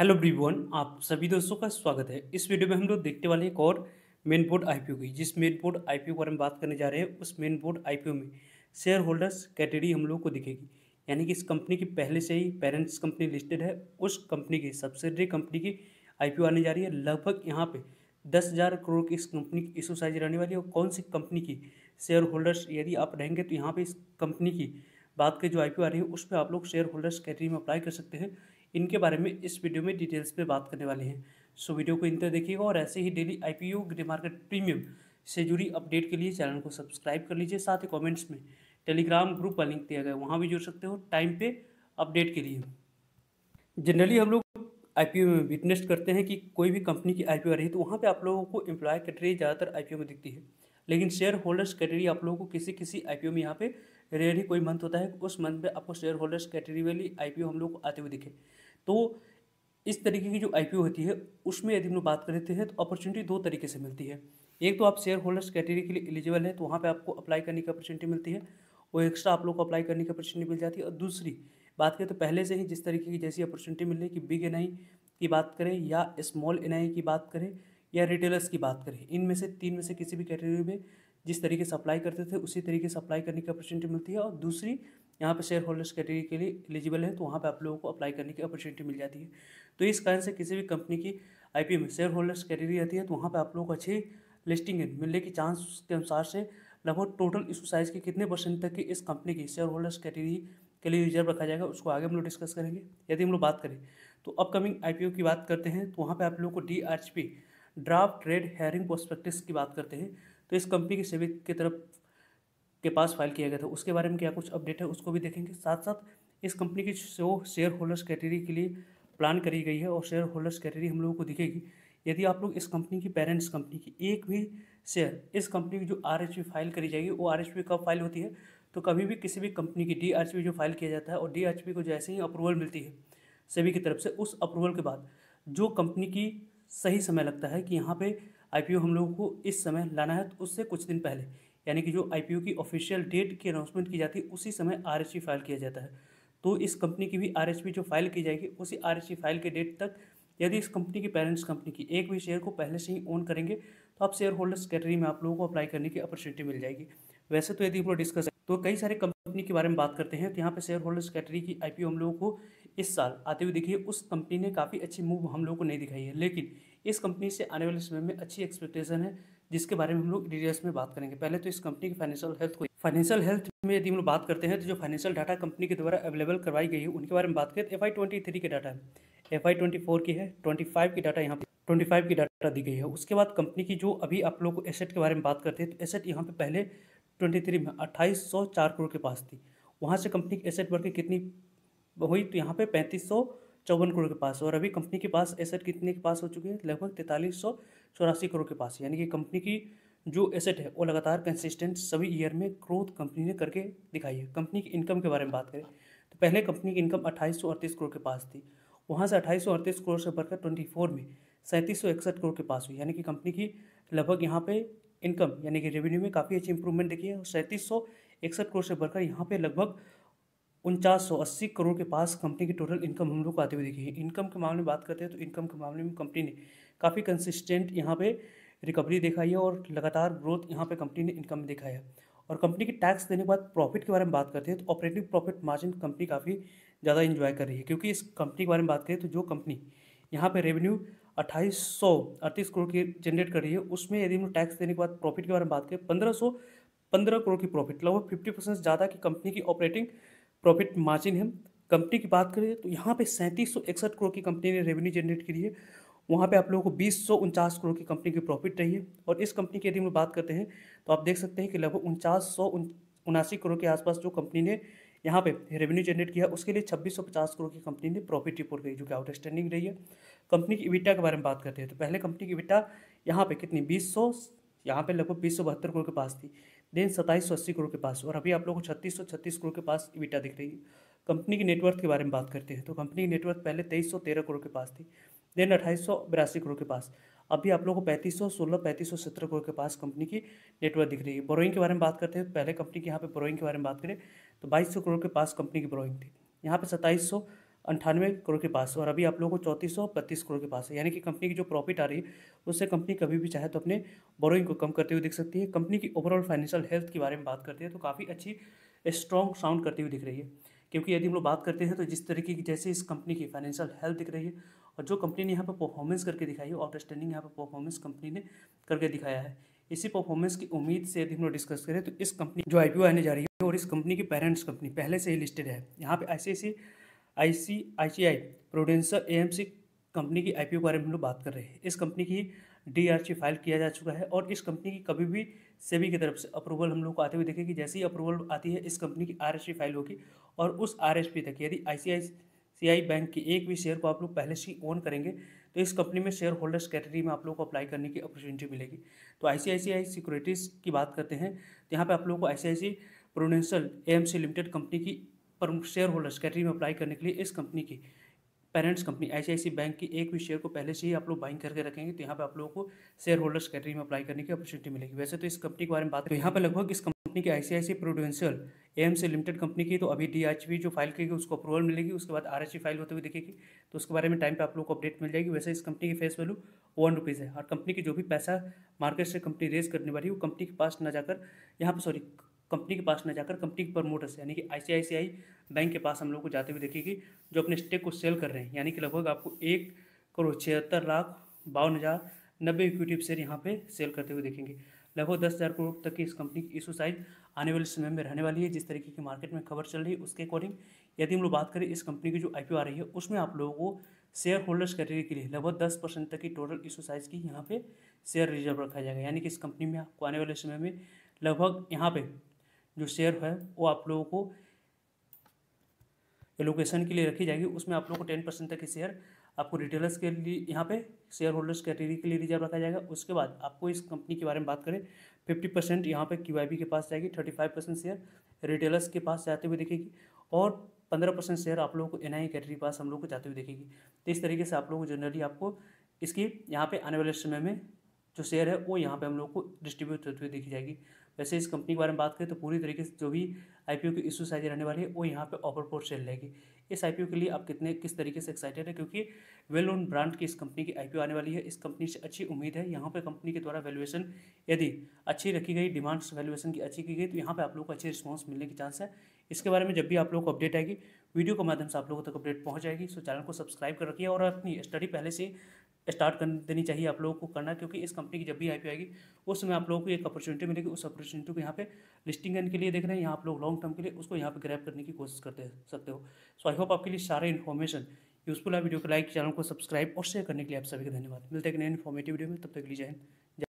Hello everyone, आप सभी दोस्तों का स्वागत है। इस वीडियो में हम लोग देखने वाले हैं एक और मेन बोर्ड आईपीओ की। जिस मेन बोर्ड आईपीओ के बारे में बात करने जा रहे हैं, उस मेन बोर्ड आईपीओ में शेयर होल्डर्स कैटेगरी हम लोग को दिखेगी। यानी कि इस कंपनी की पहले से ही पेरेंट्स कंपनी लिस्टेड है, उस कंपनी की सब्सिडरी कंपनी की आईपीओ आने जा रही है। लगभग यहाँ पे 10,000 करोड़ की इस कंपनी की इशू साइज रहने वाली है। और कौन सी कंपनी की शेयर होल्डर्स यदि आप रहेंगे तो यहाँ पे इस कंपनी की बात की जो आईपीओ आ रही है उस पर आप लोग शेयर होल्डर्स कैटेगरी में अप्लाई कर सकते हैं। इनके बारे में इस वीडियो में डिटेल्स पे बात करने वाले हैं। सो वीडियो को इंत देखिएगा और ऐसे ही daily IPO grey market premium से जुड़ी अपडेट के लिए चैनल को सब्सक्राइब कर लीजिए। साथ ही कमेंट्स में टेलीग्राम ग्रुप का लिंक दिया गया है, वहाँ भी जुड़ सकते हो टाइम पे अपडेट के लिए। जनरली हम लोग आईपीओ में विटनेस करते हैं कि कोई भी कंपनी की आईपीओ आ रही है तो वहाँ पे आप लोगों को एम्प्लॉय कैटेगरी ज़्यादातर आईपीओ में दिखती है। लेकिन शेयर होल्डर्स कैटेगरी आप लोगों को किसी किसी आईपीओ में यहाँ पे रेयर ही कोई मंथ होता है, उस मंथ में आपको शेयर होल्डर्स कैटेगरी वाली आईपीओ हम लोग को आते हुए दिखे। तो इस तरीके की जो आईपीओ होती है उसमें यदि हम लोग बात करते हैं तो अपॉर्चुनिटी दो तरीके से मिलती है। एक तो आप शेयर होल्डर्स कैटेगरी के लिए एलिजिबल है तो वहाँ पे आपको अप्लाई करने की अपॉर्चुनिटी मिलती है, वो एक्स्ट्रा आप लोग को अप्लाई करने की अपॉर्चुनिटी मिल जाती है। और दूसरी बात करें तो पहले से ही जिस तरीके की जैसी अपॉर्चुनिटी मिल रही है कि बिग एनआई की बात करें या स्मॉल एनआई की बात करें या रिटेलर्स की बात करें, इनमें से तीन में से किसी भी कैटेगरी में जिस तरीके से अप्लाई करते थे उसी तरीके से अप्लाई करने की अपॉर्चुनिटी मिलती है। और दूसरी यहाँ पे शेयर होल्डर्स कैटेगरी के लिए एलिजिबल है तो वहाँ पे आप लोगों को अप्लाई करने की अपॉर्चुनिटी मिल जाती है। तो इस कारण से किसी भी कंपनी की आईपीओ में शेयर होल्डर्स कैटेगरी आती है तो वहाँ पे आप लोगों को अच्छी लिस्टिंग मिलने की चांस के अनुसार से लगभग टोटल इशू साइज के कितने परसेंट तक की इस कंपनी की शेयर होल्डर्स कैटेगरी के लिए रिजर्व रखा जाएगा उसको आगे हम लोग डिस्कस करेंगे। यदि हम लोग बात करें तो अपकमिंग आईपीओ की बात करते हैं तो वहाँ पे आप लोगों को DRHP draft red hearing prospectus की बात करते हैं तो इस कंपनी की सेबी की तरफ के पास फाइल किया गया था, उसके बारे में क्या कुछ अपडेट है उसको भी देखेंगे। साथ साथ इस कंपनी की जो शेयर होल्डर्स कैटेगरी के लिए प्लान करी गई है और शेयर होल्डर्स कैटेगरी हम लोगों को दिखेगी। यदि आप लोग इस कंपनी की पेरेंट्स कंपनी की एक भी शेयर इस कंपनी की जो आरएचपी फाइल करी जाएगी, वो आरएचपी कब फाइल होती है तो कभी भी किसी भी कंपनी की डीआरएचपी जो फाइल किया जाता है और डीआरएचपी को जैसे ही अप्रूवल मिलती है सेबी की तरफ से, उस अप्रूवल के बाद जो कंपनी की सही समय लगता है कि यहाँ पे आईपीओ हम लोगों को इस समय लाना है, तो उससे कुछ दिन पहले यानी कि जो आईपीओ की ऑफिशियल डेट की अनाउंसमेंट की जाती है उसी समय आरएचपी फाइल किया जाता है। तो इस कंपनी की भी आरएचपी जो फाइल की जाएगी उसी आरएचपी फाइल के डेट तक यदि इस कंपनी की पेरेंट्स कंपनी की एक भी शेयर को पहले से ही ओन करेंगे तो आप शेयर होल्डर्स कैटेगरी में आप लोगों को अप्लाई करने की अपॉर्चुनिटी मिल जाएगी। वैसे तो यदि हम लोग डिस्कस तो कई सारे कंपनी के बारे में बात करते हैं तो यहाँ पे शेयर होल्डर्स कैटेगरी की आईपीओ हम लोगों को इस साल आते हुए दिखी है। उस कंपनी ने काफ़ी अच्छी मूव हम लोगों को नहीं दिखाई है, लेकिन इस कंपनी से आने वाले समय में अच्छी एक्सपेक्टेशन है जिसके बारे में हम लोग डिटेल्स में बात करेंगे। पहले तो इस कंपनी की फाइनेंशियल हेल्थ में यदि हम लोग बात करते हैं तो जो फाइनेंशियल डाटा कंपनी के द्वारा अवेलेबल करवाई गई है उनके बारे में बात करें तो FY23 के डाटा है, FY24 की है, 25 की डाटा यहाँ पे 25 की डाटा दी गई है। उसके बाद कंपनी की जो अभी आप लोग को एसेट के बारे में बात करते हैं तो एसेट यहाँ पे पहले 23 में 2804 करोड़ के पास थी, वहाँ से कंपनी की एसेट बढ़ के कितनी हुई तो यहाँ पे 3554 करोड़ के पास। और अभी कंपनी के पास एसेट कितने के पास हो चुके हैं, लगभग 4384 करोड़ के पास। यानी कि कंपनी की जो एसेट है वो लगातार कंसिस्टेंट सभी ईयर में ग्रोथ कंपनी ने करके दिखाई है। कंपनी की इनकम के बारे में बात करें तो पहले कंपनी की इनकम 2838 करोड़ के पास थी, वहाँ से 2838 करोड़ से बढ़कर 24 में 3761 करोड़ के पास हुई। यानी कि कंपनी की लगभग यहाँ पे इनकम यानी कि रेवेन्यू में काफ़ी अच्छी इंप्रूवमेंट देखी है। 3761 करोड़ से बढ़कर यहाँ पे लगभग 4980 करोड़ के पास कंपनी की टोटल इनकम हम लोग को आते हुए दिखी है। इनकम के मामले में बात करते हैं तो इनकम के मामले में कंपनी ने काफ़ी कंसिस्टेंट यहाँ पे रिकवरी दिखाई है और लगातार ग्रोथ यहाँ पे कंपनी ने इनकम में दिखाया है। और कंपनी की टैक्स देने के बाद प्रॉफिट के बारे में बात करते हैं तो ऑपरेटिंग प्रॉफिट मार्जिन कंपनी काफ़ी ज़्यादा इंजॉय कर रही है, क्योंकि इस कंपनी के बारे में बात करें तो जो कंपनी यहाँ पे रेवेन्यू 2838 करोड़ की जनरेट कर रही है, उसमें यदि हम टैक्स देने के बाद प्रॉफिट के बारे में बात करें 1515 करोड़ की प्रॉफिट, लगभग 50% ज़्यादा की कंपनी की ऑपरेटिंग प्रॉफिट मार्जिन है। कंपनी की बात करें तो यहाँ पे 3761 करोड़ की कंपनी ने रेवेन्यू जनरेट करी है, वहाँ पे आप लोगों को 2049 करोड़ की कंपनी की प्रॉफिट रही है। और इस कंपनी की यदि हम बात करते हैं तो आप देख सकते हैं कि लगभग 4979 करोड़ के आसपास जो कंपनी ने यहाँ पे रेवेन्यू जनरेट किया, उसके लिए 2650 करोड़ की कंपनी ने प्रॉफिट रिपोर्ट करी जो कि आउटस्टैंडिंग रही है। कंपनी की इबिटा के बारे में बात करते हैं तो पहले कंपनी की इबिटा यहाँ पे कितनी 2000 यहाँ पे लगभग 2072 करोड़ के पास थी, देन 2780 करोड़ के पास, और अभी आप लोगों को 3636 करोड़ के पास इबिटा दिख रही है। कंपनी की नेटवर्थ के बारे में बात करते हैं तो कंपनी की नेटवर्थ पहले 2313 करोड़ के पास थी, देन 2882 करोड़ के पास, अभी आप लोगों को 3516 3517 करोड़ के पास कंपनी की नेटवर्थ दिख रही है। बोरोइंग के बारे में बात करते हैं तो पहले कंपनी की यहाँ पे बोरोइंग के बारे में बात करें तो 2200 करोड़ के पास कंपनी की बोरोइंग थी, यहाँ पे 98 करोड़ के पास, और अभी आप लोगों को 3432 करोड़ के पास है। यानी कि कंपनी की जो प्रॉफिट आ रही है उससे कंपनी कभी भी चाहे तो अपने बोरोइंग को कम करते हुए दिख सकती है। कंपनी की ओवरऑल फाइनेंशियल हेल्थ के बारे में बात करते हैं तो काफ़ी अच्छी स्ट्रॉन्ग साउंड करती हुई दिख रही है। क्योंकि यदि हम लोग बात करते हैं तो जिस तरीके की जैसे इस कंपनी की फाइनेंशियल हेल्थ दिख रही है और जो कंपनी ने यहाँ पर परफॉर्मेंस करके दिखाई है, आउटस्टैंडिंग यहाँ पर परफॉर्मेंस कंपनी ने करके दिखाया है। इसी परफॉर्मेंस की उम्मीद से यदि हम लोग डिस्कस करें तो इस कंपनी जो आईपीओ आने जा रही है और इस कंपनी की पेरेंट्स कंपनी पहले से ही लिस्टेड है। यहाँ पे आईसीआईसीआई प्रूडेंशियल एएमसी कंपनी की आईपीओ के बारे में हम लोग बात कर रहे हैं। इस कंपनी की डीआरसी फाइल किया जा चुका है और इस कंपनी की कभी भी सेबी की तरफ से अप्रूवल हम लोग को आते हुए देखेगी। जैसे ही अप्रूवल आती है इस कंपनी की आरएसपी फाइल होगी और उस आरएसपी तक यदि आईसीआईसीआई बैंक के एक भी शेयर को आप लोग पहले से ओन करेंगे तो इस कंपनी में शेयर होल्डर्स कैटेगरी में आप लोग को अप्लाई करने की अपॉर्चुनिटी मिलेगी। तो आईसीआईसीआई सिक्योरिटीज़ की बात करते हैं तो यहाँ पे आप लोगों को ICICI Prudential AMC limited company की पर शेयर होल्डर्स कैटेगरी में अप्लाई करने के लिए इस कंपनी की पेरेंट्स कंपनी आईसीआईसी बैंक की एक भी शेयर को पहले से ही आप लोग बाइंग करके रखेंगे तो यहाँ पे आप लोगों को शेयर होल्डर्स कैटेगरी में अप्लाई करने की अपॉर्चुनिटी मिलेगी। वैसे तो इस कंपनी के बारे में बात करें तो यहाँ पे लगभग इस कंपनी की ICICI Prudential AMC limited company की तो अभी डीआरएचपी जो फाइल करेगी उसको अप्रूवल मिलेगी, उसके बाद आरएचपी फाइल होते हुए दिखेगी तो उसके बारे में टाइम पे आप लोग को अपडेट मिल जाएगी। वैसे इस कंपनी की फेस वैल्यू ₹1 है और कंपनी की जो भी पैसा मार्केट से कंपनी रेज करने वाली है वो कंपनी के पास न जाकर यहाँ पर कंपनी के पास न जाकर कंपनी के प्रमोटर्स यानी कि आईसीआईसीआई बैंक के पास हम लोग को जाते हुए देखेगी जो अपने स्टेक को सेल कर रहे हैं। यानी कि लगभग आपको 1,76,52,090 इक्विटी शेयर यहाँ पे सेल करते हुए देखेंगे। लगभग 10,000 करोड़ तक की इस कंपनी की इशू साइज आने वाले समय में रहने वाली है। जिस तरीके की मार्केट में खबर चल रही है उसके अकॉर्डिंग यदि हम लोग बात करें इस कंपनी की जो आईपीओ आ रही है उसमें आप लोगों को शेयर होल्डर्स कैटेगरी के लिए लगभग 10% तक की टोटल इशू साइज की यहाँ पे शेयर रिजर्व रखा जाएगा। यानी कि इस कंपनी में आपको आने वाले समय में लगभग यहाँ पे जो शेयर है वो आप लोगों को एलोकेशन के लिए रखी जाएगी। उसमें आप लोगों को 10% तक की शेयर आपको रिटेलर्स के लिए यहाँ पे शेयर होल्डर्स कैटेगरी के लिए रिजर्व रखा जाएगा। उसके बाद आपको इस कंपनी के बारे में बात करें 50% यहाँ पे क्यूआईबी के पास जाएगी, 35% शेयर रिटेलर्स के पास जाते हुए दिखेगी और 15% शेयर आप लोगों को एनआई कैटेगरी के पास हम लोग को जाते हुए दिखेगी। तो इस तरीके से आप लोगों को जनरली आपको इसकी यहाँ पे आने वाले समय में जो शेयर है वो यहाँ पे हम लोग को डिस्ट्रीब्यूट होते हुए देखी जाएगी। वैसे इस कंपनी के बारे में बात करें तो पूरी तरीके से जो भी आईपीओ की इशू साइज रहने वाली है वो यहाँ पे ऑफर फॉर सेल रहेगी। इस आईपीओ के लिए आप किस तरीके से एक्साइटेड है क्योंकि वेल नोन ब्रांड की इस कंपनी की आईपीओ आने वाली है। इस कंपनी से अच्छी उम्मीद है। यहाँ पे कंपनी के द्वारा वैल्यूएशन यदि अच्छी रखी गई, डिमांड्स वैल्यूएशन की अच्छी की गई तो यहाँ पे आप लोग को अच्छी रिस्पॉन्स मिलने की चांस है। इसके बारे में जब भी आप लोग को अपडेट आएगी वीडियो के माध्यम से आप लोगों तक अपडेट पहुँच जाएगी। सो चैनल को सब्सक्राइब कर रखिए और अपनी स्टडी पहले से स्टार्ट कर देनी चाहिए आप लोगों को करना, क्योंकि इस कंपनी की जब भी आईपीओ आएगी उस समय आप लोगों को एक अपॉर्चुनिटी मिलेगी। उस अपॉर्चुनिटी को यहाँ पे लिस्टिंग करने के लिए देख रहे हैं, यहाँ आप लोग लॉन्ग टर्म के लिए उसको यहाँ पे ग्रैब करने की कोशिश करते सकते हो। सो आई होप आपके लिए सारे इन्फॉर्मेशन यूजफुल है। वीडियो को लाइक, चैनल को सब्सक्राइब और शेयर करने के लिए आप सभी का धन्यवाद। मिलते हैं एक नए इन्फॉर्मेटिव वीडियो में, तब तक के लिए जय हिंद।